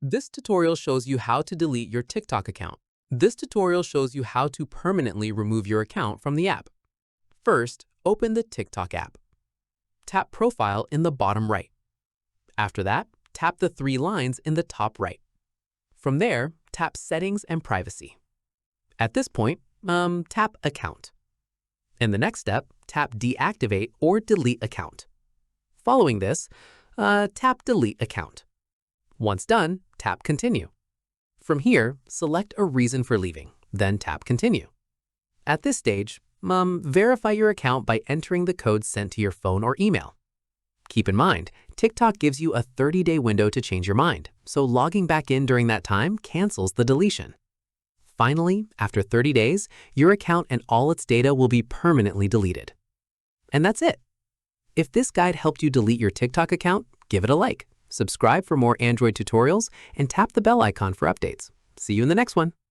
This tutorial shows you how to delete your TikTok account. This tutorial shows you how to permanently remove your account from the app. First, open the TikTok app. Tap Profile in the bottom right. After that, tap the three lines in the top right. From there, tap Settings and Privacy. At this point, tap Account. In the next step, tap Deactivate or Delete Account. Following this, tap Delete Account. Once done, tap Continue. From here, select a reason for leaving, then tap Continue. At this stage, verify your account by entering the code sent to your phone or email. Keep in mind, TikTok gives you a 30-day window to change your mind, so logging back in during that time cancels the deletion. Finally, after 30 days, your account and all its data will be permanently deleted. And that's it. If this guide helped you delete your TikTok account, give it a like, subscribe for more Android tutorials, and tap the bell icon for updates. See you in the next one.